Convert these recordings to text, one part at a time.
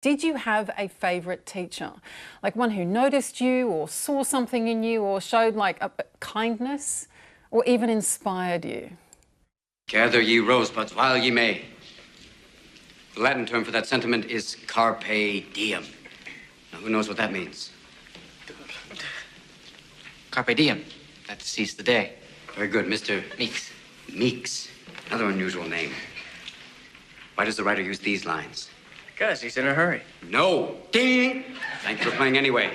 Did you have a favourite teacher? Like one who noticed you or saw something in you or showed like a kindness or even inspired you? Gather ye rosebuds while ye may. The Latin term for that sentiment is carpe diem. Now, who knows what that means? Carpe diem. That's to seize the day. Very good, Mr. Meeks. Meeks. Another unusual name. Why does the writer use these lines? Because he's in a hurry. No. Ding! Thanks for playing anyway.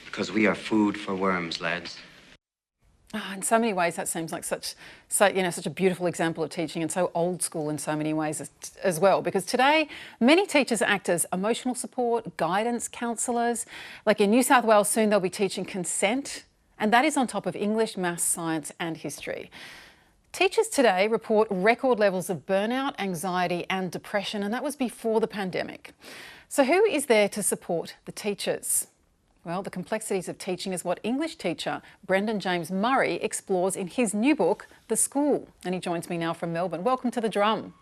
Because we are food for worms, lads. Oh, in so many ways, that seems like such a beautiful example of teaching and so old school in so many ways as well. Because today, many teachers act as emotional support, guidance counsellors. Like in New South Wales, soon they'll be teaching consent, and that is on top of English, maths, science and history. Teachers today report record levels of burnout, anxiety and depression, and that was before the pandemic. So who is there to support the teachers? Well, the complexities of teaching is what English teacher Brendan James Murray explores in his new book, The School. And he joins me now from Melbourne. Welcome to The Drum.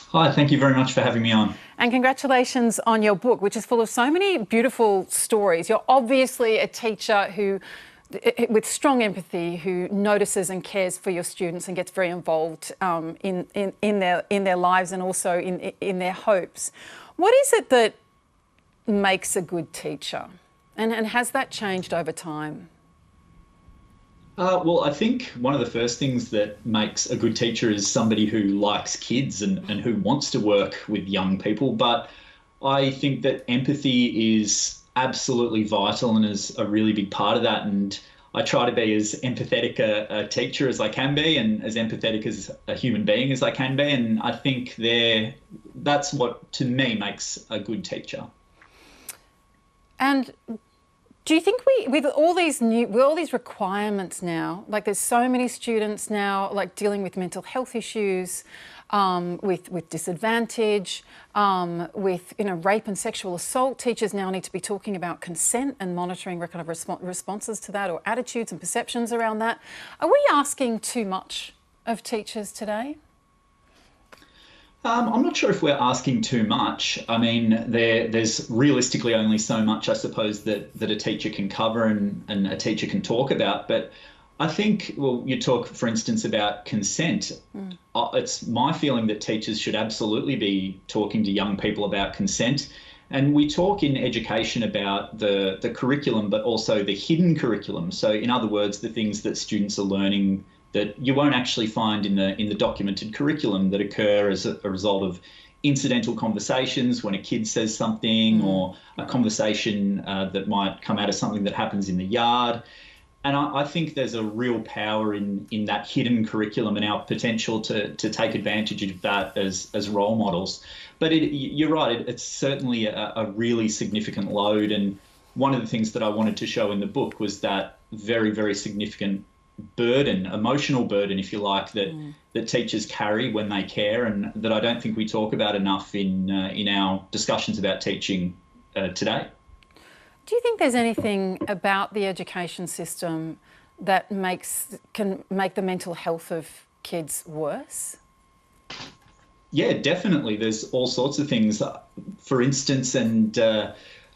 Hi, thank you very much for having me on. And congratulations on your book, which is full of so many beautiful stories. You're obviously a teacher who, with strong empathy, who notices and cares for your students and gets very involved in their lives and also in their hopes. What is it that makes a good teacher? And has that changed over time? Well, I think one of the first things that makes a good teacher is somebody who likes kids and who wants to work with young people. But I think that empathy is absolutely vital and is a really big part of that. And I try to be as empathetic a teacher as I can be and as empathetic as a human being as I can be. And I think that's what, to me, makes a good teacher. And do you think with all these requirements now, like there's so many students now like dealing with mental health issues, with disadvantage, with rape and sexual assault, teachers now need to be talking about consent and monitoring kind of responses to that or attitudes and perceptions around that. Are we asking too much of teachers today? I'm not sure if we're asking too much. I mean, there's realistically only so much, I suppose, that a teacher can cover and a teacher can talk about. But I think, well, you talk, for instance, about consent. It's my feeling that teachers should absolutely be talking to young people about consent. And we talk in education about the curriculum, but also the hidden curriculum. So in other words, the things that students are learning that you won't actually find in the documented curriculum that occur as a result of incidental conversations when a kid says something or a conversation that might come out of something that happens in the yard. And I think there's a real power in that hidden curriculum and our potential to take advantage of that as role models. But you're right, it's certainly a really significant load. And one of the things that I wanted to show in the book was that very, very significant burden, emotional burden, if you like, that teachers carry when they care, and that I don't think we talk about enough in our discussions about teaching today. Do you think there's anything about the education system that can make the mental health of kids worse? Yeah, definitely. There's all sorts of things. For instance, and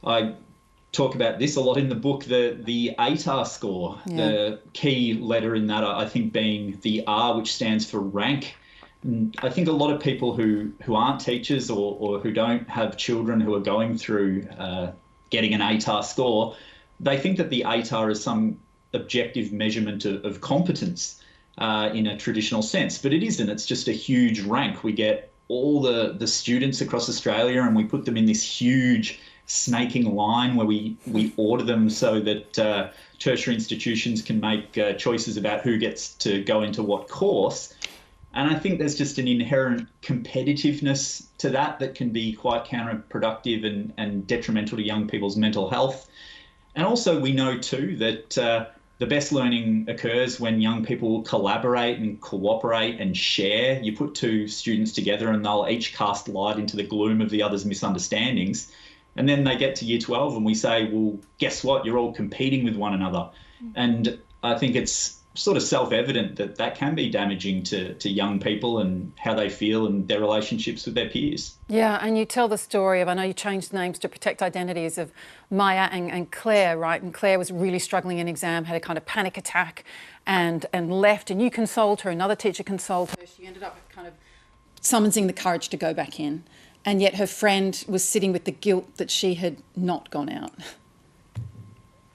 I talk about this a lot in the book, the ATAR score, the key letter in that, I think, being the R, which stands for rank. And I think a lot of people who aren't teachers or who don't have children who are going through getting an ATAR score, they think that the ATAR is some objective measurement of competence in a traditional sense, but it isn't. It's just a huge rank. We get all the students across Australia and we put them in this huge snaking line where we order them so that tertiary institutions can make choices about who gets to go into what course. And I think there's just an inherent competitiveness to that can be quite counterproductive and detrimental to young people's mental health. And also we know too that the best learning occurs when young people collaborate and cooperate and share. You put two students together and they'll each cast light into the gloom of the other's misunderstandings. And then they get to year 12 and we say, well, guess what? You're all competing with one another. And I think it's sort of self-evident that that can be damaging to young people and how they feel and their relationships with their peers. Yeah, and you tell the story of, I know you changed names to protect identities, of Maya and Claire, right? And Claire was really struggling in exam, had a kind of panic attack and left, and you consoled her, another teacher consoled her. She ended up kind of summoning the courage to go back in, and yet her friend was sitting with the guilt that she had not gone out.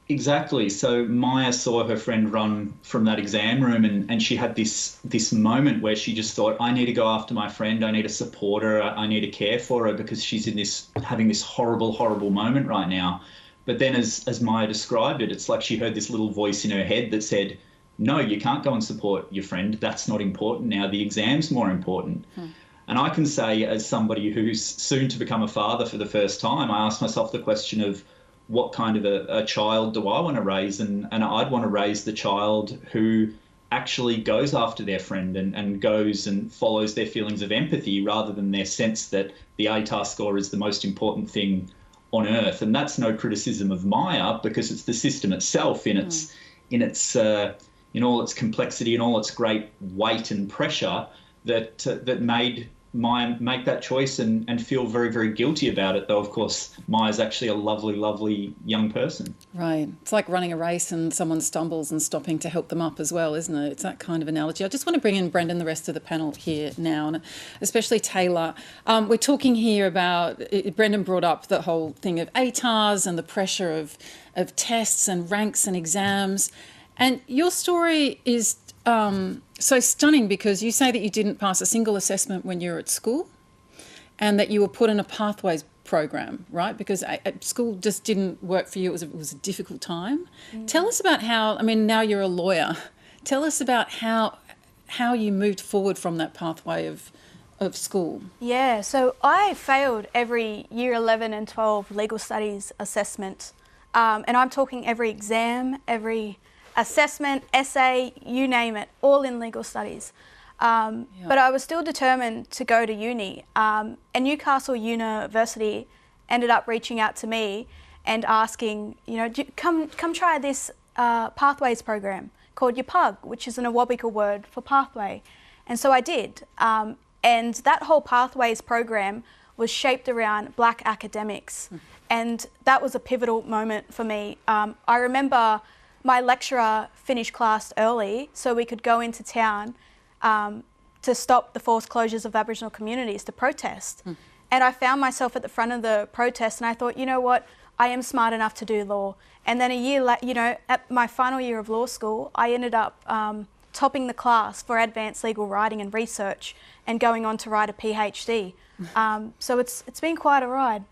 Exactly. So Maya saw her friend run from that exam room, and she had this moment where she just thought, I need to go after my friend. I need to support her. I need to care for her because she's having this horrible, horrible moment right now. But then as Maya described it, it's like she heard this little voice in her head that said, no, you can't go and support your friend. That's not important now. The exam's more important. And I can say, as somebody who's soon to become a father for the first time, I asked myself the question of, what kind of a child do I want to raise? And I'd want to raise the child who actually goes after their friend and goes and follows their feelings of empathy rather than their sense that the ATAR score is the most important thing on earth. And that's no criticism of Maya, because it's the system itself in all its complexity and all its great weight and pressure that made Maya make that choice and feel very, very guilty about it, though, of course, Maya's actually a lovely, lovely young person. Right. It's like running a race and someone stumbles and stopping to help them up as well, isn't it? It's that kind of analogy. I just want to bring in Brendan, the rest of the panel here now, and especially Taylah. We're talking here about, Brendan brought up the whole thing of ATARs and the pressure of tests and ranks and exams. And your story is so stunning, because you say that you didn't pass a single assessment when you were at school and that you were put in a pathways program, right? Because school just didn't work for you. It was a difficult time. Tell us about how, I mean, now you're a lawyer. Tell us about how you moved forward from that pathway of school. Yeah, so I failed every year 11 and 12 legal studies assessment. And I'm talking every exam, every assessment, essay, you name it, all in legal studies. But I was still determined to go to uni. And Newcastle University ended up reaching out to me and asking, come try this pathways program called your PUG, which is an Awabika word for pathway. And so I did. And that whole pathways program was shaped around Black academics. And that was a pivotal moment for me. I remember my lecturer finished class early so we could go into town to stop the forced closures of Aboriginal communities, to protest. And I found myself at the front of the protest, and I thought, you know what, I am smart enough to do law. And then a year later, at my final year of law school, I ended up topping the class for advanced legal writing and research and going on to write a PhD. So it's been quite a ride.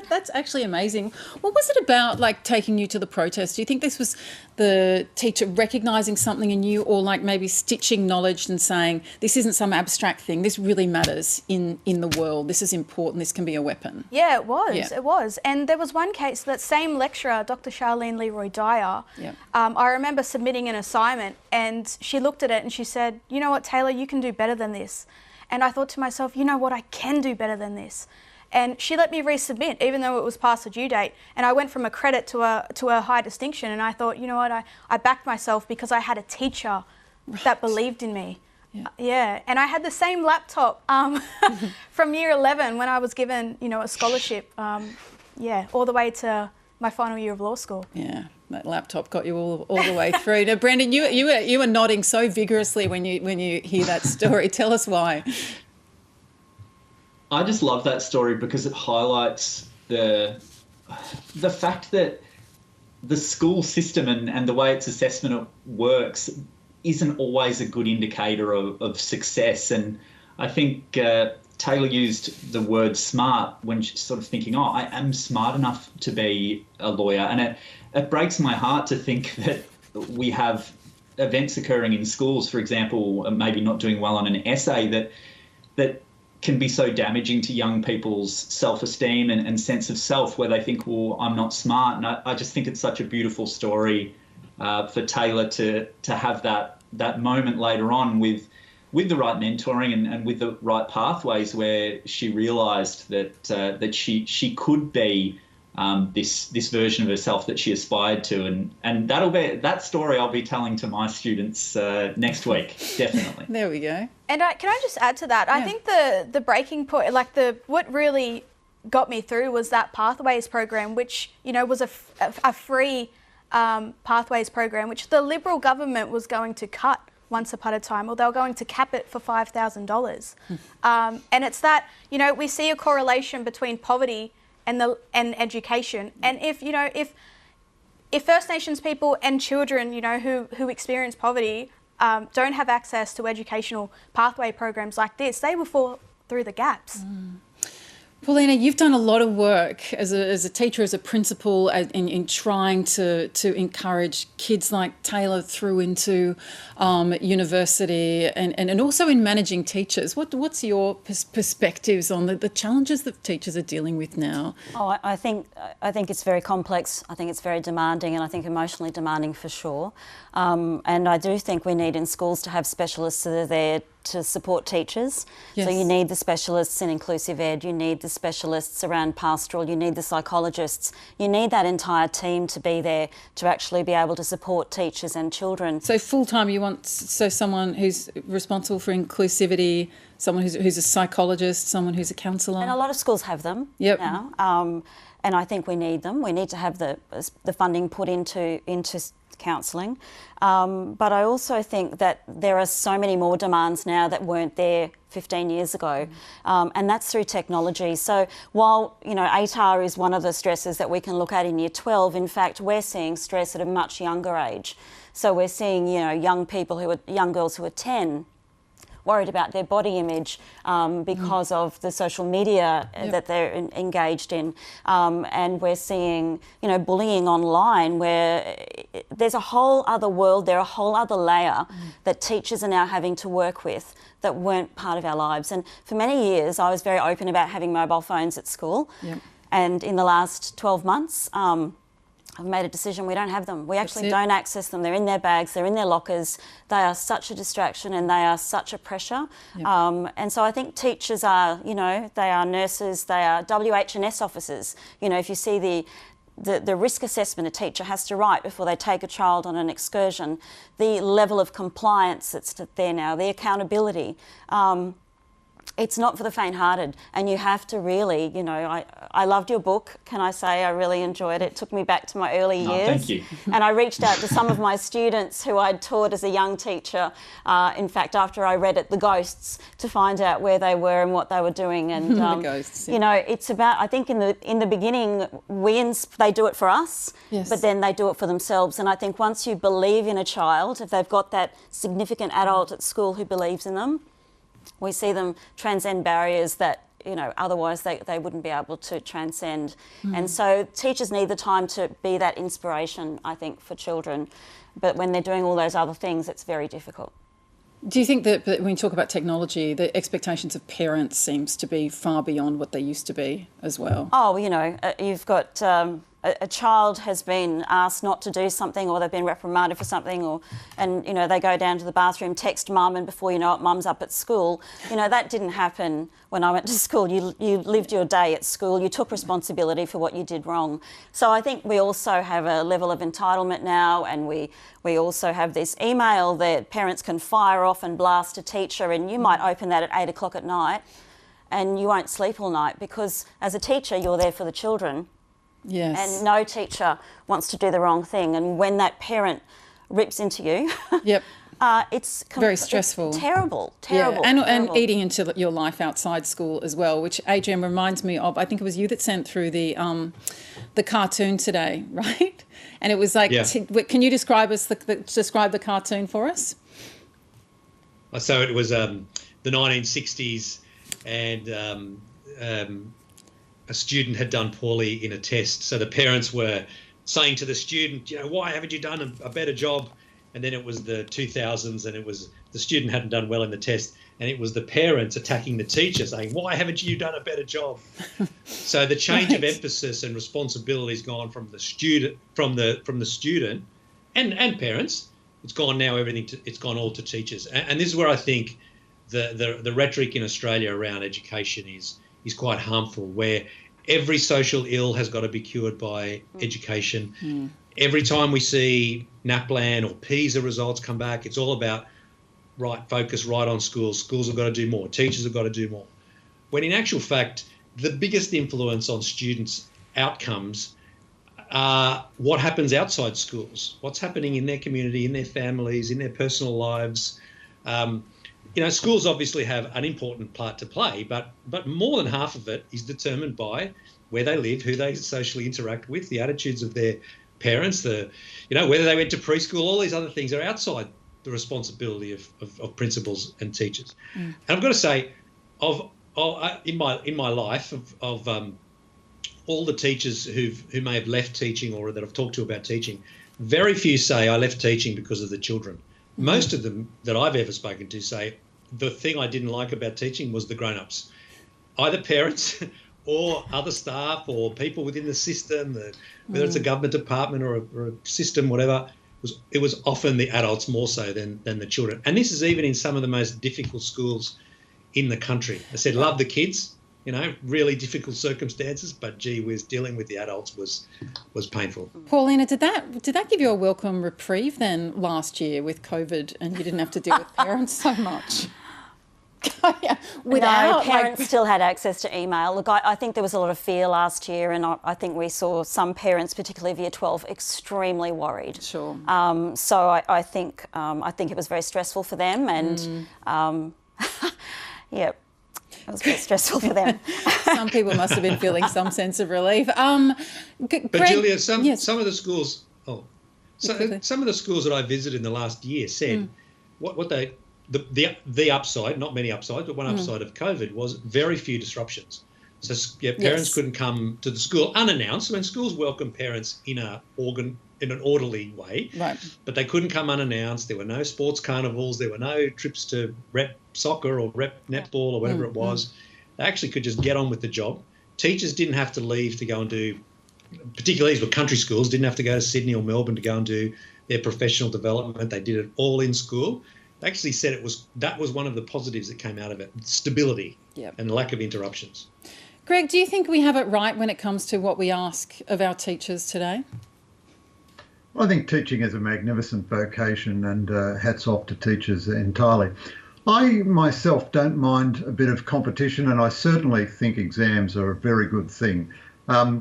That's actually amazing. What was it about, like, taking you to the protest? Do you think this was the teacher recognising something in you, or like maybe stitching knowledge and saying, this isn't some abstract thing, this really matters in the world, this is important, this can be a weapon? Yeah, it was. It was. And there was one case, that same lecturer, Dr. Charlene Leroy Dyer, I remember submitting an assignment and she looked at it and she said, you know what, Taylah, you can do better than this. And I thought to myself, you know what, I can do better than this. And she let me resubmit, even though it was past the due date. And I went from a credit to a high distinction. And I thought, you know what, I backed myself because I had a teacher that believed in me. And I had the same laptop from year 11 when I was given, a scholarship, all the way to my final year of law school. Yeah, that laptop got you all the way through. Now, Brendan, you were nodding so vigorously when you hear that story. Tell us why. I just love that story because it highlights the fact that the school system and the way its assessment works isn't always a good indicator of success. And I think Taylah used the word smart when she's sort of thinking, I am smart enough to be a lawyer. And it breaks my heart to think that we have events occurring in schools, for example, maybe not doing well on an essay, that can be so damaging to young people's self-esteem and sense of self, where they think, well, I'm not smart. And I just think it's such a beautiful story for Taylah to have that moment later on with the right mentoring and with the right pathways, where she realised that she could be this version of herself that she aspired to, and that story I'll be telling to my students next week, definitely. There we go. And can I just add to that? I think the breaking point, like what really got me through was that Pathways program, which was a free Pathways program, which the Liberal government was going to cut once upon a time, or they were going to cap it for $5,000. And it's that we see a correlation between poverty and education, and if First Nations people and children who experience poverty don't have access to educational pathway programs like this, they will fall through the gaps. Paulina, you've done a lot of work as a teacher, as a principal, in trying to encourage kids like Taylah through into university, and also in managing teachers. What's your perspectives on the challenges that teachers are dealing with now? Oh, I think it's very complex. I think it's very demanding, and I think emotionally demanding for sure. And I do think we need in schools to have specialists that are there to support teachers. Yes. So you need the specialists in inclusive ed, you need the specialists around pastoral, you need the psychologists, you need that entire team to be there to actually be able to support teachers and children. So full-time you want someone who's responsible for inclusivity, someone who's a psychologist, someone who's a counsellor? And a lot of schools have them now, and I think we need them. We need to have the funding put into counselling, but I also think that there are so many more demands now that weren't there 15 years ago, and that's through technology. So while ATAR is one of the stresses that we can look at in Year 12, in fact we're seeing stress at a much younger age. So we're seeing young girls who are 10 worried about their body image because of the social media that they're engaged in. And we're seeing, bullying online where there's a whole other world, a whole other layer that teachers are now having to work with that weren't part of our lives. And for many years, I was very open about having mobile phones at school. Yep. And in the last 12 months, I've made a decision we don't have them. We actually don't access them. They're in their bags, they're in their lockers. They are such a distraction and they are such a pressure. Yep. And so I think teachers are, they are nurses, they are WH&S officers. If you see the risk assessment a teacher has to write before they take a child on an excursion, the level of compliance that's there now, the accountability, it's not for the faint-hearted, and you have to really, I loved your book, can I say? I really enjoyed it. It took me back to my early years. Thank you. And I reached out to some of my students who I'd taught as a young teacher, in fact, after I read it, the ghosts, to find out where they were and what they were doing. And, the ghosts, it's about, I think in the beginning, they do it for us, but then they do it for themselves. And I think once you believe in a child, if they've got that significant adult at school who believes in them, we see them transcend barriers that, otherwise they wouldn't be able to transcend. And so teachers need the time to be that inspiration, I think, for children. But when they're doing all those other things, it's very difficult. Do you think that when you talk about technology, the expectations of parents seems to be far beyond what they used to be as well? Oh, you've got... a child has been asked not to do something, or they've been reprimanded for something, and they go down to the bathroom, text mum, and before you know it, mum's up at school. That didn't happen when I went to school. You lived your day at school, you took responsibility for what you did wrong. So I think we also have a level of entitlement now, and we also have this email that parents can fire off and blast a teacher, and you might open that at 8 o'clock at night and you won't sleep all night, because as a teacher you're there for the children. Yes. And no teacher wants to do the wrong thing. And when that parent rips into you, it's very stressful. It's terrible. Yeah. And eating into your life outside school as well, which Adrian reminds me of. I think it was you that sent through the cartoon today, right? And it was like, can you describe the cartoon for us? So it was the 1960s, and a student had done poorly in a test. So the parents were saying to the student, why haven't you done a better job? And then it was the 2000s, and it was the student hadn't done well in the test, and it was the parents attacking the teacher saying, why haven't you done a better job? So the change of emphasis and responsibility has gone from the student, from the student and parents. It's gone now it's gone all to teachers. And this is where I think the rhetoric in Australia around education is quite harmful, where every social ill has got to be cured by education. Every time we see NAPLAN or PISA results come back, it's all about focus right on schools. Schools have got to do more. Teachers have got to do more. When in actual fact, the biggest influence on students' outcomes are what happens outside schools, what's happening in their community, in their families, in their personal lives. Schools obviously have an important part to play, but more than half of it is determined by where they live, who they socially interact with, the attitudes of their parents, whether they went to preschool, all these other things are outside the responsibility of principals and teachers. And I've got to say, in my life of all the teachers who may have left teaching or that I've talked to about teaching, very few say I left teaching because of the children. Most of them that I've ever spoken to say the thing I didn't like about teaching was the grown-ups, either parents or other staff or people within the system, whether it's a government department or a system, whatever. It was often the adults more so than the children. And this is even in some of the most difficult schools in the country. I said, love the kids, really difficult circumstances, but gee whiz, dealing with the adults was painful. Paulina, did that give you a welcome reprieve then last year with COVID and you didn't have to deal with parents so much? Parents still had access to email. Look, I think there was a lot of fear last year, and I think we saw some parents, particularly of Year 12, extremely worried. Sure. So I think it was very stressful for them, and it was very stressful for them. Some people must have been feeling some sense of relief. But Greg, Julia, some of the schools, some of the schools that I visited in the last year said what they. The upside, not many upsides, but one upside of COVID was very few disruptions. So parents couldn't come to the school unannounced. When schools welcome parents in an orderly way, right? But they couldn't come unannounced. There were no sports carnivals. There were no trips to rep soccer or rep netball or whatever it was. They actually could just get on with the job. Teachers didn't have to leave to go and do, particularly these were country schools, didn't have to go to Sydney or Melbourne to go and do their professional development. They did it all in school. They actually said that was one of the positives that came out of it, stability and lack of interruptions. Greg, do you think we have it right when it comes to what we ask of our teachers today? I think teaching is a magnificent vocation, and hats off to teachers entirely. I myself don't mind a bit of competition, and I certainly think exams are a very good thing. I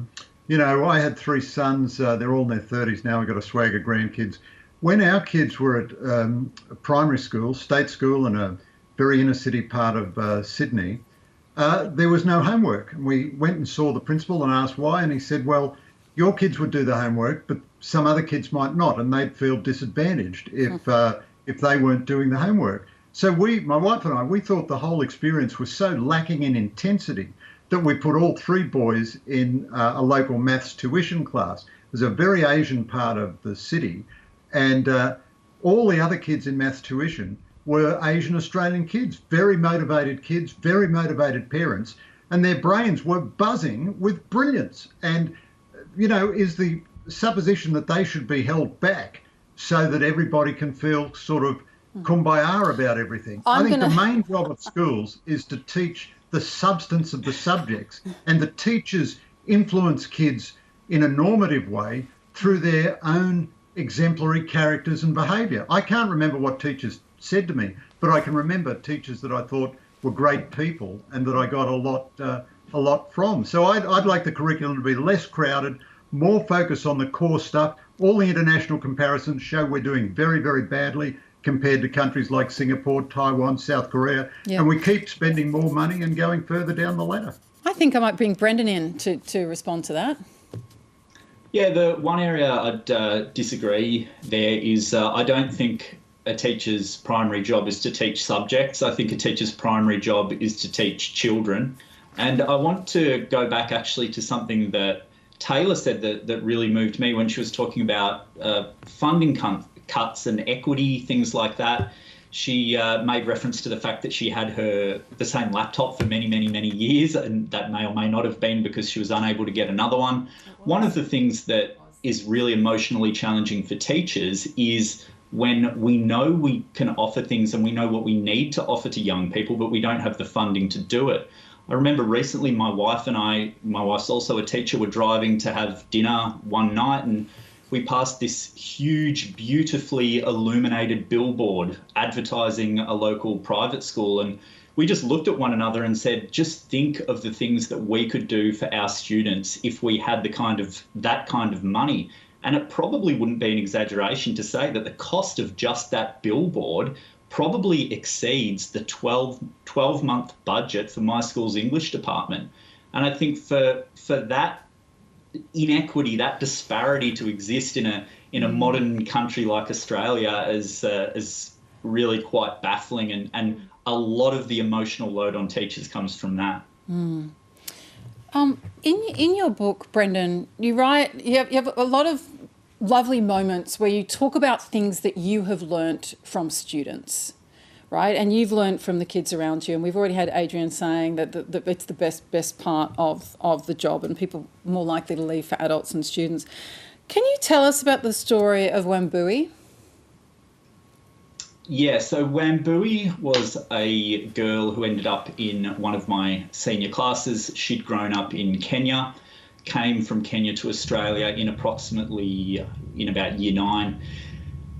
had 3 sons, they're all in their 30s now, we've got a swag of grandkids. When our kids were at a primary school, state school in a very inner city part of Sydney, there was no homework. And we went and saw the principal and asked why, and he said, well, your kids would do the homework, but some other kids might not, and they'd feel disadvantaged if they weren't doing the homework. So my wife and I, we thought the whole experience was so lacking in intensity that we put all 3 boys in a local maths tuition class. It was a very Asian part of the city. And all the other kids in maths tuition were Asian Australian kids, very motivated parents, and their brains were buzzing with brilliance. And, is the supposition that they should be held back so that everybody can feel sort of kumbaya about everything. I think the main job of schools is to teach the substance of the subjects, and the teachers influence kids in a normative way through their own exemplary characters and behaviour. I can't remember what teachers said to me, but I can remember teachers that I thought were great people and that I got a lot from. So I'd like the curriculum to be less crowded, more focus on the core stuff. All the international comparisons show we're doing very, very badly compared to countries like Singapore, Taiwan, South Korea, and we keep spending more money and going further down the ladder. I think I might bring Brendan in to respond to that. Yeah, the one area I'd disagree there is I don't think a teacher's primary job is to teach subjects. I think a teacher's primary job is to teach children. And I want to go back actually to something that Taylah said that really moved me when she was talking about funding cuts and equity, things like that. She made reference to the fact that she had the same laptop for many, many, many years, and that may or may not have been because she was unable to get another one. One of the things that is really emotionally challenging for teachers is when we know we can offer things and we know what we need to offer to young people, but we don't have the funding to do it. I remember recently my wife's also a teacher, were driving to have dinner one night, and we passed this huge, beautifully illuminated billboard advertising a local private school. And we just looked at one another and said, just think of the things that we could do for our students if we had that kind of money. And it probably wouldn't be an exaggeration to say that the cost of just that billboard probably exceeds the 12-month budget for my school's English department. And I think for that inequity, that disparity to exist in a modern country like Australia is really quite baffling, and a lot of the emotional load on teachers comes from that. In your book, Brendan, you have a lot of lovely moments where you talk about things that you have learnt from students, right? And you've learnt from the kids around you. And we've already had Adrian saying that it's the best part of the job, and people are more likely to leave for adults and students. Can you tell us about the story of Wambui? Yeah, so Wambui was a girl who ended up in one of my senior classes. She'd grown up in Kenya, came from Kenya to Australia in about year 9.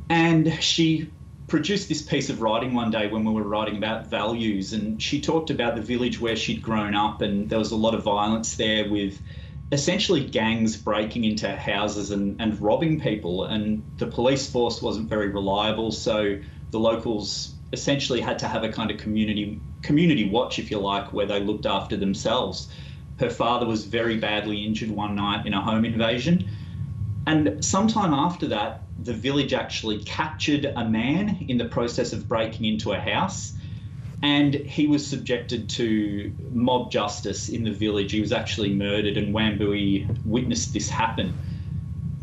And she produced this piece of writing one day when we were writing about values, and she talked about the village where she'd grown up, and there was a lot of violence there with essentially gangs breaking into houses and robbing people, and the police force wasn't very reliable, so the locals essentially had to have a kind of community watch, if you like, where they looked after themselves. Her father was very badly injured one night in a home invasion, and sometime after that, the village actually captured a man in the process of breaking into a house, and he was subjected to mob justice in the village. He was actually murdered, and Wambui witnessed this happen.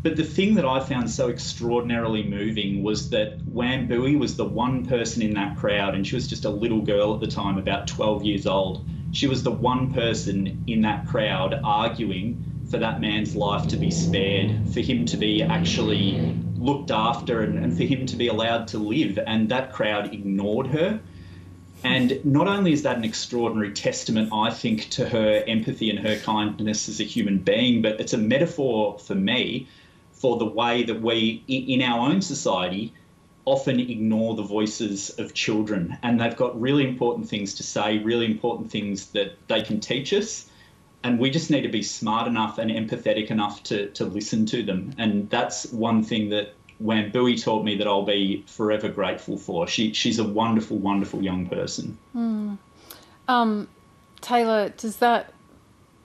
But the thing that I found so extraordinarily moving was that Wambui was the one person in that crowd, and she was just a little girl at the time, about 12 years old. She was the one person in that crowd arguing for that man's life to be spared, for him to be actually looked after, and for him to be allowed to live. And that crowd ignored her. And not only is that an extraordinary testament, I think, to her empathy and her kindness as a human being, but it's a metaphor for me for the way that we, in our own society, often ignore the voices of children. And they've got really important things to say, really important things that they can teach us. And we just need to be smart enough and empathetic enough to listen to them. And that's one thing that Wambui taught me that I'll be forever grateful for. She's a wonderful, wonderful young person. Taylah, does that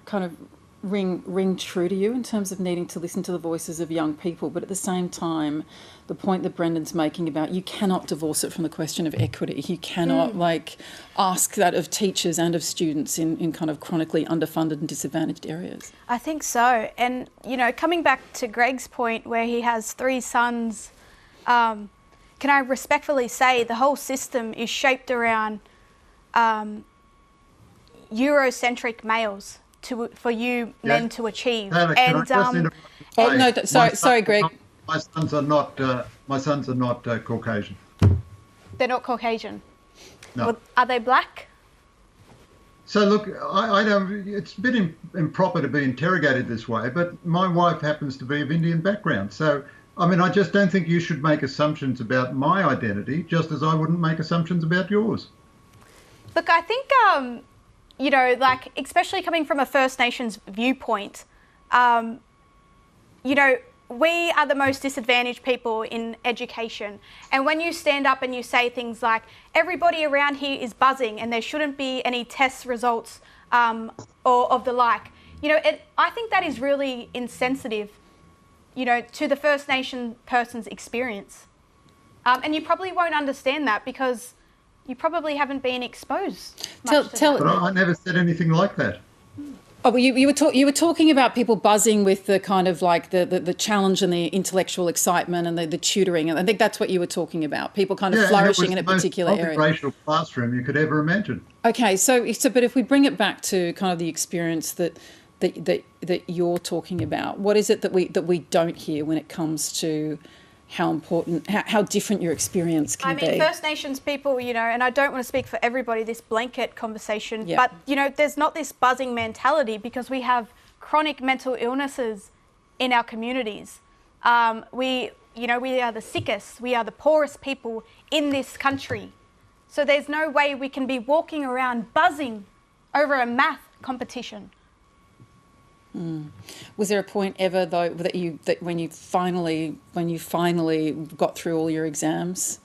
kind of ring true to you in terms of needing to listen to the voices of young people, but at the same time, the point that Brendan's making about you cannot divorce it from the question of equity. You cannot ask that of teachers and of students in kind of chronically underfunded and disadvantaged areas. I think so. And, coming back to Greg's point where he has 3 sons, can I respectfully say the whole system is shaped around Eurocentric males for you men to achieve. Taylah, and sorry, Greg. My sons are not Caucasian. They're not Caucasian. No. Well, are they black? So look, I don't. It's a bit improper to be interrogated this way, but my wife happens to be of Indian background. So I mean, I just don't think you should make assumptions about my identity, just as I wouldn't make assumptions about yours. Look, I think especially coming from a First Nations viewpoint, we are the most disadvantaged people in education. And when you stand up and you say things like, everybody around here is buzzing and there shouldn't be any test results or of the like, I think that is really insensitive, to the First Nation person's experience. And you probably won't understand that because you probably haven't been exposed. But I never said anything like that. Oh, well, you were talking about people buzzing with the kind of like the challenge and the intellectual excitement and the tutoring, and I think that's what you were talking about. People kind of flourishing in a particular area. It was the most multiracial classroom you could ever imagine. Okay, so but if we bring it back to kind of the experience that you're talking about, what is it that we don't hear when it comes to how important, how different your experience can be. I mean, First Nations people, you know, and I don't want to speak for everybody, this blanket conversation, Yeah. but, you know, there's not this buzzing mentality because we have chronic mental illnesses in our communities. We are the sickest, we are the poorest people in this country. So there's no way we can be walking around buzzing over a math competition. Was there a point ever though that when you finally got through all your exams,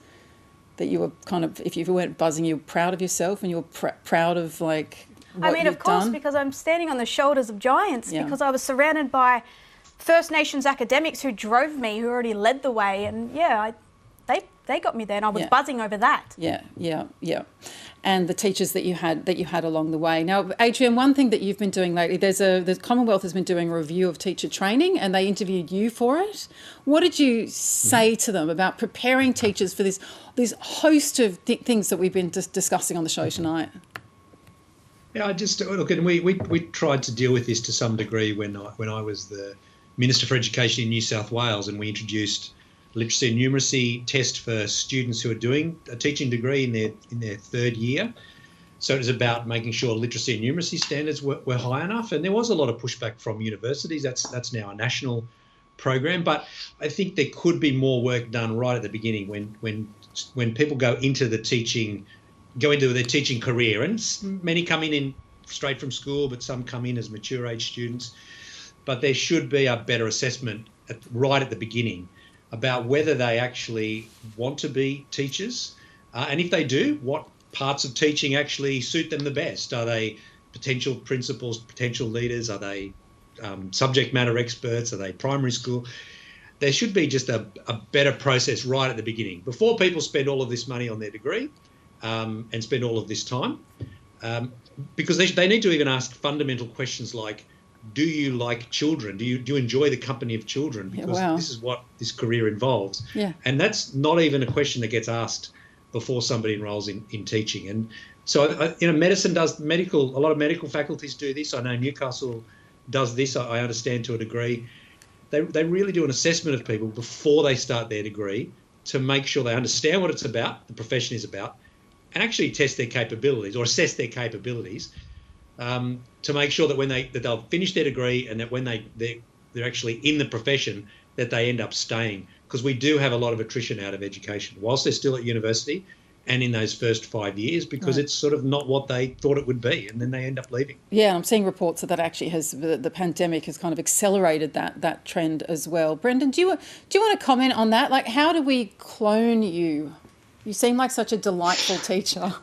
that you were kind of, if you weren't buzzing, you were proud of yourself and you were proud of like what I mean, you'd of course, done? because I'm standing on the shoulders of giants, Yeah. because I was surrounded by First Nations academics who drove me, who already led the way, and they got me there, and I was buzzing over that. Yeah. And the teachers that you had along the way. Now, Adrian, one thing that you've been doing lately, the Commonwealth has been doing a review of teacher training, and they interviewed you for it. What did you say to them about preparing teachers for this host of things that we've been discussing on the show tonight? Yeah, and we tried to deal with this to some degree when I was the Minister for Education in New South Wales, and we introduced literacy and numeracy test for students who are doing a teaching degree in their third year. So it was about making sure literacy and numeracy standards were high enough, and there was a lot of pushback from universities. That's now a national program, but I think there could be more work done right at the beginning when people go into their teaching career, and many come in straight from school, but some come in as mature age students. But there should be a better assessment right at the beginning about whether they actually want to be teachers, and if they do, what parts of teaching actually suit them the best. Are they potential principals, potential leaders? Are they subject matter experts? Are they primary school? There should be just a better process right at the beginning before people spend all of this money on their degree and spend all of this time, because they need to even ask fundamental questions like, do you like children? Do you enjoy the company of children? Because this is what this career involves. Yeah. And that's not even a question that gets asked before somebody enrolls in teaching. And so, medicine does a lot of medical faculties do this. I know Newcastle does this, I understand, to a degree. They really do an assessment of people before they start their degree to make sure they understand what it's about, the profession is about, and actually test their capabilities or assess their capabilities, to make sure that they'll finish their degree, and that when they're actually in the profession, that they end up staying. Because we do have a lot of attrition out of education whilst they're still at university and in those first 5 years, because it's sort of not what they thought it would be, and then they end up leaving. Yeah, I'm seeing reports that actually the pandemic has kind of accelerated that trend as well. Brendan, do you want to comment on that? Like, how do we clone you? You seem like such a delightful teacher.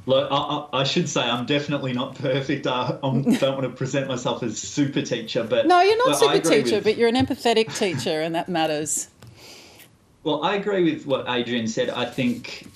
Look, I should say I'm definitely not perfect. I don't want to present myself as super teacher, but no, you're not super teacher, but you're an empathetic teacher, and that matters. Well, I agree with what Adrian said. I think,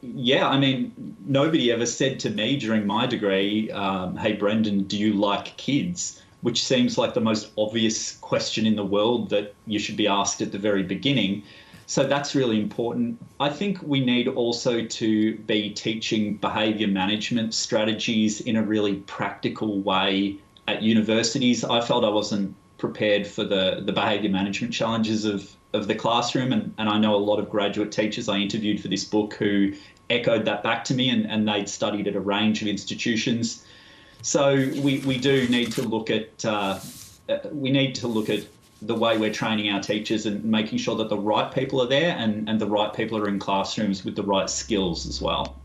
nobody ever said to me during my degree, "Hey, Brendan, do you like kids?" Which seems like the most obvious question in the world that you should be asked at the very beginning. So that's really important. I think we need also to be teaching behaviour management strategies in a really practical way at universities. I felt I wasn't prepared for the behaviour management challenges of the classroom, and I know a lot of graduate teachers I interviewed for this book who echoed that back to me, and they'd studied at a range of institutions. So we do need to look at the way we're training our teachers and making sure that the right people are there and the right people are in classrooms with the right skills as well.